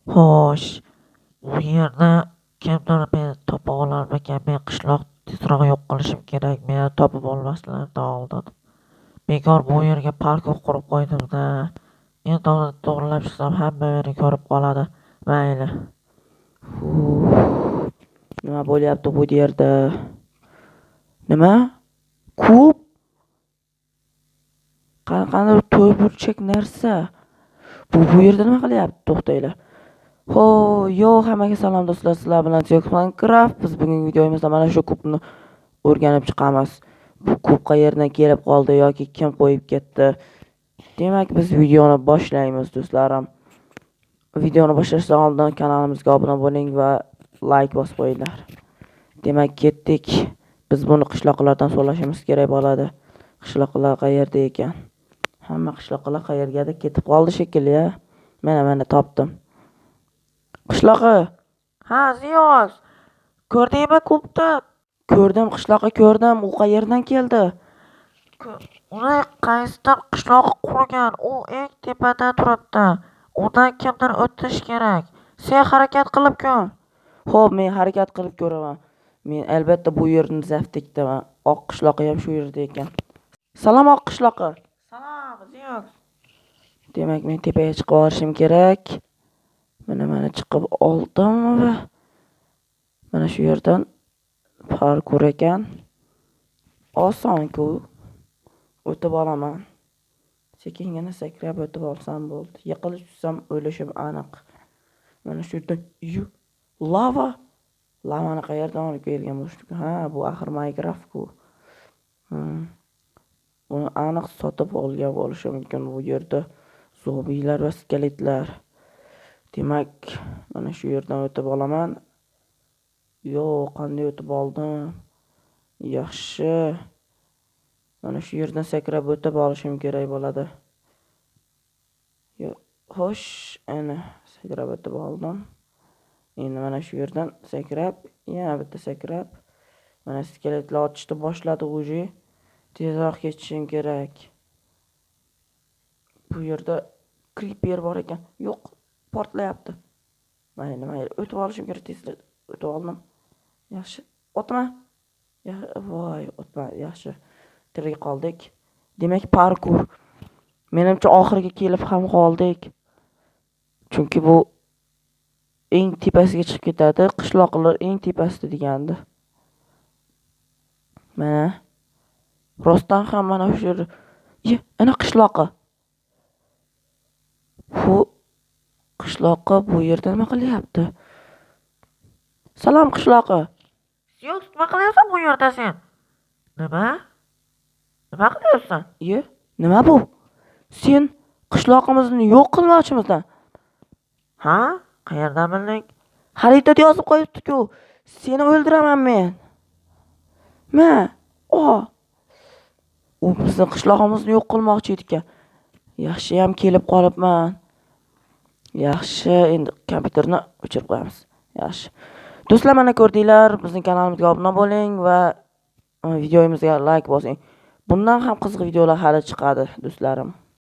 Xo'sh, bu yerda kimdir meni topa olarmikan? Men qishloq tezroq yo'q qilishim kerak. Meni topib olmaslaridan oldin. Bekor bu yerga parkour qurib qo'ydim-da. Endi uni to'g'rilab chiqsam hamma meni ko'rib qoladi. Mayli. Nima bo'lyapti bu yerda? Nima? Kub? Qanaqadir to'yburchak narsa. Bu yerda nima qilyapti? To'xtanglar. Hammaga salom do'stlar, sizlar bilan Minecraft. Biz bugungi videomizda mana shu kubni o'rganib chiqamiz. Bu kub qayerdan kelib qoldi yoki kim qo'yib ketdi? Demak, biz videoni boshlaymiz do'stlarim. Videoni boshlashdan oldin kanalimizga obuna bo'ling va like bosib qo'yinglar. Demak, ketdik. Biz buni qishloqlardan so'rashimiz kerak bo'ladi. Qishloqlar qayerda ekan? Hamma qishloqlar qayergadir ketib qoldi shekilli, ya. Mana topdim. Qishloqi. Ha, Ziyoz. Ko'rdingmi kubni? Ko'rdim, qishloqi ko'rdim. U qayerdan keldi? Uni qaysidir qishloq qurgan. U eng tepada turibdi. Undan kimdir o'tish kerak. Sen harakat qilib ko'r. Xo'p, men harakat qilib ko'raman. Men albatta bu yerni zabt etdim. Oq qishloqi ham shu yerda ekan. Salom oq qishloqi. Salom, Ziyoz. Demak, men tepaga chiqib olishim kerak. Mana chiqib oldim va mana shu yerdan parkour ekan. Oson-ku. O'tib olaman. Sekingina sakrab o'tib olsam bo'ldi. Yiqilib tushsam o'lishim aniq. Mana shu yerdan lava. Lavani qayerdan olib kelgan bo'lishdi? Ha, bu axir Minecraft-ku. Uni aniq sotib olgan bo'lishi mumkin bu yerda. Zombiylar va skeletlar. Demak, mana shu yerdan o'tib olaman. Qanday o'tib oldim? Yaxshi. Mana shu yerdan sakrab o'tib olishim kerak bo'ladi. Xo'sh, ana sakrab o'tib oldim. Endi mana shu yerdan sakrab, yana bitta sakrab. Mana skeletlar otishni boshladi o'zi. Tezroq ketishim kerak. Bu yerda creeper bor ekan. Yo'q, portlayapti. Mayli, o'tib olishim kerak tezda. O'tib oldim. Yaxshi. O'tma. O'tma. Yaxshi. Tirik qoldik. Demak, parkour. Menimcha oxiriga kelib ham qoldik. Chunki bu eng tepasiga chiqib ketadi. Qishloqlar eng tepasida degandi. Mana rostdan ham mana shu yerda. Ana qishloqi. Bu qishloqi bu yerda nima qilyapti? Salom qishloqi. Yo'q, nima qilyapsan bu yerda sen? Nima qilyapsan? Nima bu? Sen qishloqimizni yo'q qilmoqchimisan? Ha? Qayerdan bilding? Xaritada yozib qo'yibdi-ku. Seni o'ldiraman men. U bizning qishlog'imizni yo'q qilmoqchi ekan. Yaxshi ham kelib qolibman. Yaxshi, endi kompyuterni o'chirib qo'yamiz. Yaxshi. Do'stlar, mana ko'rdinglar, bizning kanalimizga obuna bo'ling va videomizga like bosing. Bundan ham qiziq videolar hali chiqadi, do'stlarim.